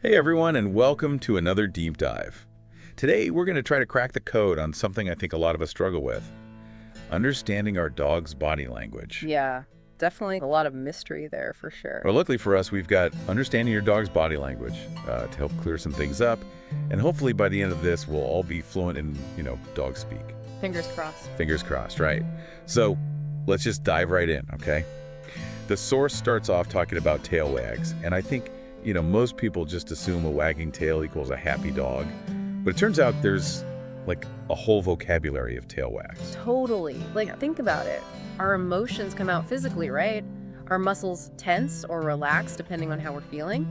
Hey everyone, and welcome to another deep dive. Today we're going to try to crack the code on something I think a lot of us struggle with: understanding our dog's body language. Yeah, definitely a lot of mystery there for sure. Well, luckily for us, we've got understanding your dog's body language to help clear some things up, and hopefully by the end of this, we'll all be fluent in, dog speak. Fingers crossed. Fingers crossed, right? So let's just dive right in, okay? The source starts off talking about tail wags, and I think most people just assume a wagging tail equals a happy dog. But it turns out there's like a whole vocabulary of tail wags. Totally. Think about it. Our emotions come out physically, right? Our muscles tense or relax depending on how we're feeling.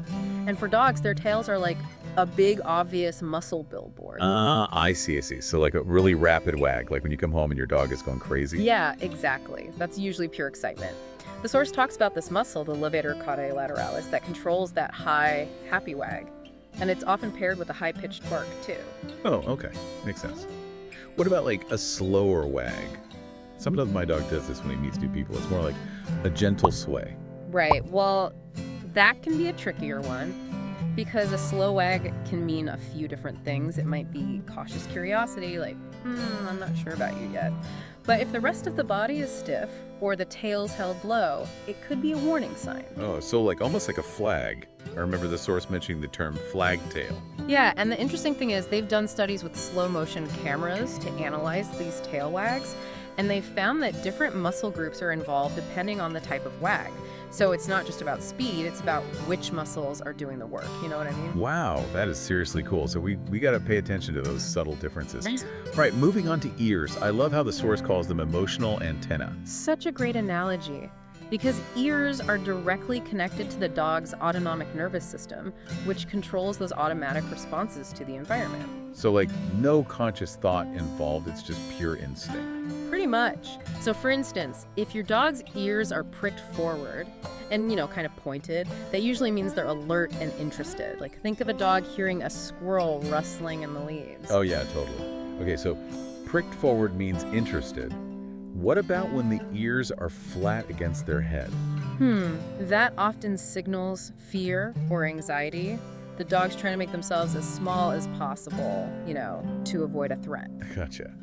And for dogs, their tails are like a big, obvious muscle billboard. I see. So like a really rapid wag, like when you come home and your dog is going crazy. Yeah, exactly. That's usually pure excitement. The source talks about this muscle, the levator caudae lateralis, that controls that high, happy wag. And it's often paired with a high-pitched bark, too. Oh, okay. Makes sense. What about like a slower wag? Sometimes my dog does this when he meets new people. It's more like a gentle sway. Right. Well, that can be a trickier one because a slow wag can mean a few different things. It might be cautious curiosity, like, I'm not sure about you yet. But if the rest of the body is stiff or the tail's held low, it could be a warning sign. Oh, so like almost like a flag. I remember the source mentioning the term flag tail. Yeah, and the interesting thing is they've done studies with slow motion cameras to analyze these tail wags, and they found that different muscle groups are involved depending on the type of wag. So it's not just about speed, it's about which muscles are doing the work. You know what I mean? Wow, that is seriously cool. So we got to pay attention to those subtle differences. Right, moving on to ears. I love how the source calls them emotional antenna. Such a great analogy. Because ears are directly connected to the dog's autonomic nervous system, which controls those automatic responses to the environment. So like no conscious thought involved, it's just pure instinct. Pretty much. So for instance, if your dog's ears are pricked forward and, kind of pointed, that usually means they're alert and interested. Like think of a dog hearing a squirrel rustling in the leaves. Oh yeah, totally. Okay, so pricked forward means interested. What about when the ears are flat against their head? That often signals fear or anxiety. The dog's trying to make themselves as small as possible, to avoid a threat. Gotcha.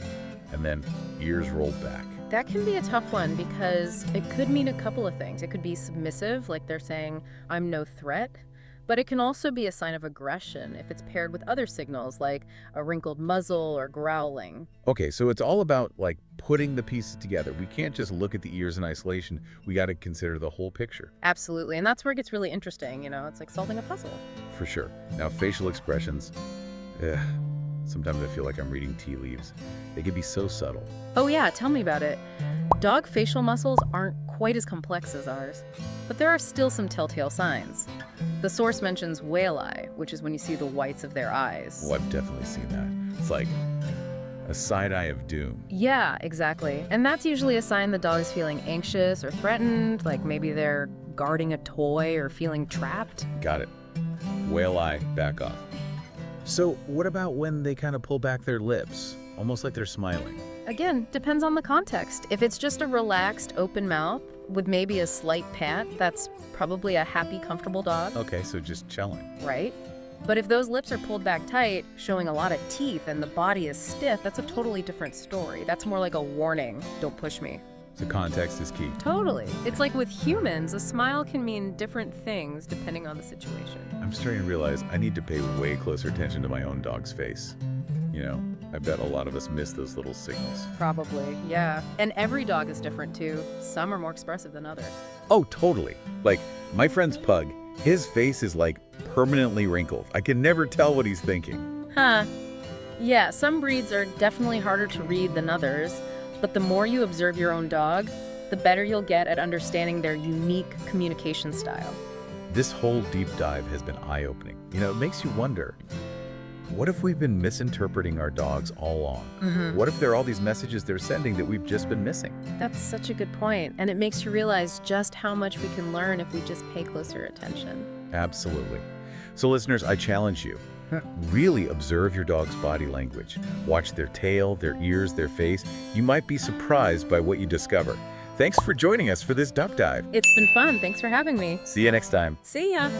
And then ears rolled back. That can be a tough one because it could mean a couple of things. It could be submissive, like they're saying, I'm no threat. But it can also be a sign of aggression if it's paired with other signals like a wrinkled muzzle or growling. Okay, so it's all about like putting the pieces together. We can't just look at the ears in isolation. We got to consider the whole picture. Absolutely. And that's where it gets really interesting. It's like solving a puzzle. For sure. Now, facial expressions. Sometimes I feel like I'm reading tea leaves. They can be so subtle. Oh yeah, tell me about it. Dog facial muscles aren't quite as complex as ours, but there are still some telltale signs. The source mentions whale eye, which is when you see the whites of their eyes. Oh, I've definitely seen that. It's like a side eye of doom. Yeah, exactly. And that's usually a sign the dog is feeling anxious or threatened, like maybe they're guarding a toy or feeling trapped. Got it. Whale eye, back off. So what about when they kind of pull back their lips, almost like they're smiling? Again, depends on the context. If it's just a relaxed, open mouth with maybe a slight pat, that's probably a happy, comfortable dog. Okay, so just chilling. Right? But if those lips are pulled back tight, showing a lot of teeth, and the body is stiff, that's a totally different story. That's more like a warning, don't push me. So context is key. Totally. It's like with humans, a smile can mean different things depending on the situation. I'm starting to realize I need to pay way closer attention to my own dog's face. I bet a lot of us miss those little signals. Probably, yeah. And every dog is different too. Some are more expressive than others. Oh, totally. Like my friend's pug, his face is like permanently wrinkled. I can never tell what he's thinking. Huh. Yeah, some breeds are definitely harder to read than others, but the more you observe your own dog, the better you'll get at understanding their unique communication style. This whole deep dive has been eye-opening. It makes you wonder, what if we've been misinterpreting our dogs all along? What if there are all these messages they're sending that we've just been missing? That's such a good point, and it makes you realize just how much we can learn if we just pay closer attention. Absolutely. So listeners, I challenge you. Really observe your dog's body language. Watch their tail, their ears, their face. You might be surprised by what you discover. Thanks for joining us for this duck dive. It's been fun. Thanks for having me. See you next time. See ya.